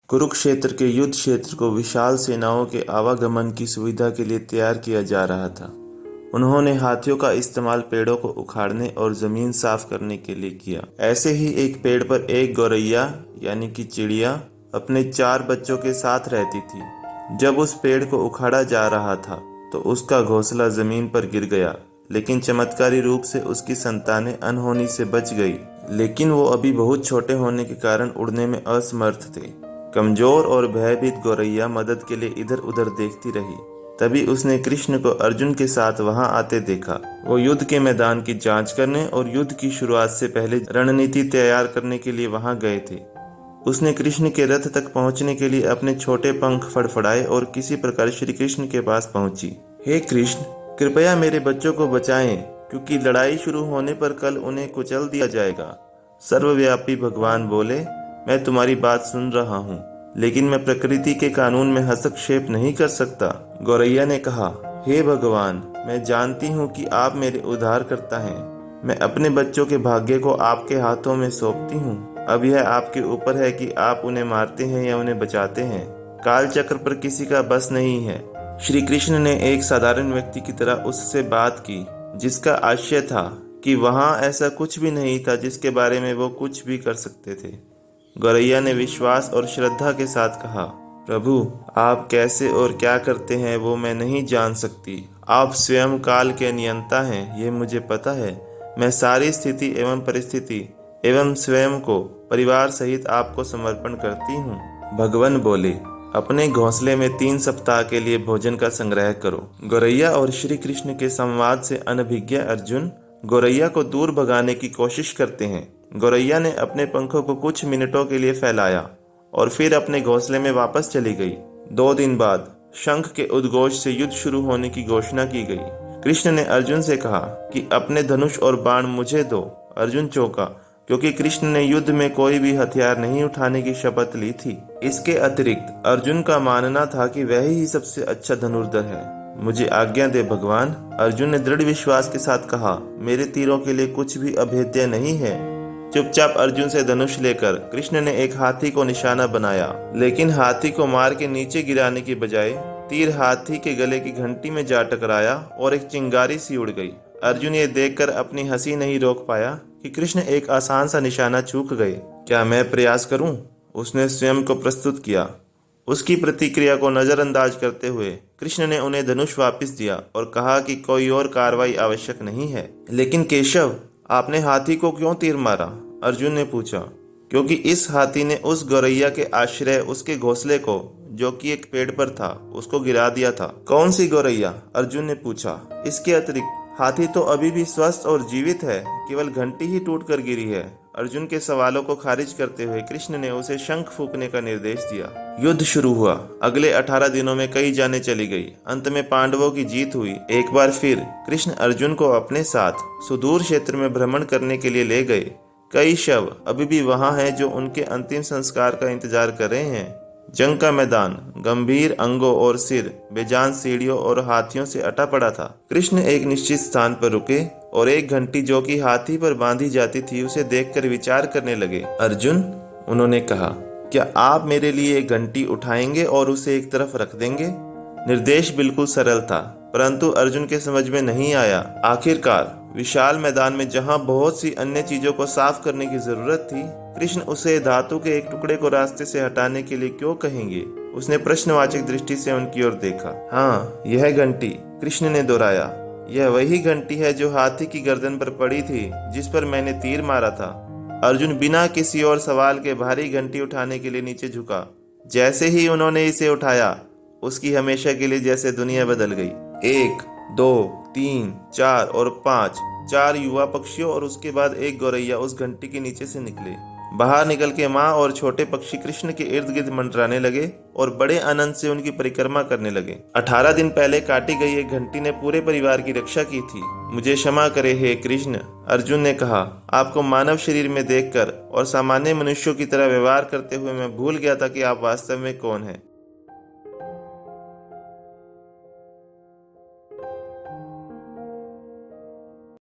कुरुक्षेत्र के युद्ध क्षेत्र को विशाल सेनाओं के आवागमन की सुविधा के लिए तैयार किया जा रहा था। उन्होंने हाथियों का इस्तेमाल पेड़ों को उखाड़ने और जमीन साफ करने के लिए किया। ऐसे ही एक पेड़ पर एक गौरैया यानी कि चिड़िया अपने 4 बच्चों के साथ रहती थी। जब उस पेड़ को उखाड़ा जा रहा था तो उसका घोंसला जमीन पर गिर गया, लेकिन चमत्कारी रूप से उसकी संतानें अनहोनी से बच गई। लेकिन वो अभी बहुत छोटे होने के कारण उड़ने में असमर्थ थे। कमजोर और भयभीत गौरैया मदद के लिए इधर उधर देखती रही। तभी उसने कृष्ण को अर्जुन के साथ वहां आते देखा। वो युद्ध के मैदान की जांच करने और युद्ध की शुरुआत से पहले रणनीति तैयार करने के लिए वहां गए थे। उसने कृष्ण के रथ तक पहुंचने के लिए अपने छोटे पंख फड़फड़ाए और किसी प्रकार श्री कृष्ण के पास पहुंची। हे कृष्ण, कृपया मेरे बच्चों को बचाएं, क्योंकि लड़ाई शुरू होने पर कल उन्हें कुचल दिया जाएगा। सर्वव्यापी भगवान बोले, मैं तुम्हारी बात सुन रहा हूँ, लेकिन मैं प्रकृति के कानून में हस्तक्षेप नहीं कर सकता। गौरैया ने कहा, हे भगवान, मैं जानती हूँ कि आप मेरे उद्धारकर्ता हैं। मैं अपने बच्चों के भाग्य को आपके हाथों में सौंपती हूँ। अब यह आपके ऊपर है कि आप उन्हें मारते हैं या उन्हें बचाते हैं। काल चक्र पर किसी का बस नहीं है। श्री कृष्ण ने एक साधारण व्यक्ति की तरह उससे बात की, जिसका आशय था कि वहाँ ऐसा कुछ भी नहीं था जिसके बारे में वो कुछ भी कर सकते थे। गौरैया ने विश्वास और श्रद्धा के साथ कहा, प्रभु, आप कैसे और क्या करते हैं वो मैं नहीं जान सकती। आप स्वयं काल के नियंता हैं, ये मुझे पता है। मैं सारी स्थिति एवं परिस्थिति एवं स्वयं को परिवार सहित आपको समर्पण करती हूँ। भगवान बोले, अपने घोंसले में 3 सप्ताह के लिए भोजन का संग्रह करो। गौरैया और श्री कृष्ण के संवाद से अनभिज्ञ अर्जुन गौरैया को दूर भगाने की कोशिश करते हैं। गौरैया ने अपने पंखों को कुछ मिनटों के लिए फैलाया और फिर अपने घोंसले में वापस चली गई। 2 दिन बाद शंख के उद्घोष से युद्ध शुरू होने की घोषणा की गई। कृष्ण ने अर्जुन से कहा कि अपने धनुष और बाण मुझे दो। अर्जुन चौंका, क्योंकि कृष्ण ने युद्ध में कोई भी हथियार नहीं उठाने की शपथ ली थी। इसके अतिरिक्त अर्जुन का मानना था कि वह ही सबसे अच्छा धनुर्धर है। मुझे आज्ञा दे भगवान, अर्जुन ने दृढ़ विश्वास के साथ कहा। मेरे तीरों के लिए कुछ भी अभेद्य नहीं है। चुपचाप अर्जुन से धनुष लेकर कृष्ण ने एक हाथी को निशाना बनाया, लेकिन हाथी को मार के नीचे गिराने की बजाय तीर हाथी के गले की घंटी में जा टकराया और एक चिंगारी सी उड़ गई। अर्जुन ये देखकर अपनी हंसी नहीं रोक पाया कि कृष्ण एक आसान सा निशाना चूक गए। क्या मैं प्रयास करूं? उसने स्वयं को प्रस्तुत किया। उसकी प्रतिक्रिया को नजरअंदाज करते हुए कृष्ण ने उन्हें धनुष वापस दिया और कहा कि कोई और कार्रवाई आवश्यक नहीं है। लेकिन केशव, आपने हाथी को क्यों तीर मारा? अर्जुन ने पूछा। क्योंकि इस हाथी ने उस गौरैया के आश्रय उसके घोंसले को, जो कि एक पेड़ पर था, उसको गिरा दिया था। कौन सी गौरैया? अर्जुन ने पूछा। इसके अतिरिक्त हाथी तो अभी भी स्वस्थ और जीवित है, केवल घंटी ही टूट कर गिरी है। अर्जुन के सवालों को खारिज करते हुए कृष्ण ने उसे शंख फूंकने का निर्देश दिया। युद्ध शुरू हुआ। अगले 18 दिनों में कई जानें चली गई। अंत में पांडवों की जीत हुई। एक बार फिर कृष्ण अर्जुन को अपने साथ सुदूर क्षेत्र में भ्रमण करने के लिए ले गए। कई शव अभी भी वहां हैं जो उनके अंतिम संस्कार का इंतजार कर रहे हैं। जंग का मैदान गंभीर अंगों और सिर बेजान सीढ़ियों और हाथियों से अटा पड़ा था। कृष्ण एक निश्चित स्थान पर रुके और एक घंटी जो कि हाथी पर बांधी जाती थी उसे देखकर विचार करने लगे। अर्जुन, उन्होंने कहा, क्या आप मेरे लिए एक घंटी उठाएंगे और उसे एक तरफ रख देंगे? निर्देश बिल्कुल सरल था, परंतु अर्जुन के समझ में नहीं आया। आखिरकार विशाल मैदान में जहां बहुत सी अन्य चीजों को साफ करने की जरूरत थी, कृष्ण उसे धातु के एक टुकड़े को रास्ते से हटाने के लिए क्यों कहेंगे? उसने प्रश्नवाचक दृष्टि से उनकी ओर देखा। हाँ, यह घंटी, कृष्ण ने दोहराया। यह वही घंटी है जो हाथी की गर्दन पर पड़ी थी, जिस पर मैंने तीर मारा था। अर्जुन बिना किसी और सवाल के भारी घंटी उठाने के लिए नीचे झुका। जैसे ही उन्होंने इसे उठाया, उसकी हमेशा के लिए जैसे दुनिया बदल गई। 1, 2, 3, 4 और 5 4 युवा पक्षियों और उसके बाद एक गौरैया उस घंटी के नीचे से निकले। बाहर निकल के माँ और छोटे पक्षी कृष्ण के इर्द गिर्द मंडराने लगे और बड़े आनंद से उनकी परिक्रमा करने लगे। 18 दिन पहले काटी गई एक घंटी ने पूरे परिवार की रक्षा की थी। मुझे क्षमा करे हे कृष्ण, अर्जुन ने कहा। आपको मानव शरीर में देखकर और सामान्य मनुष्यों की तरह व्यवहार करते हुए मैं भूल गया था कि आप वास्तव में कौन हैं।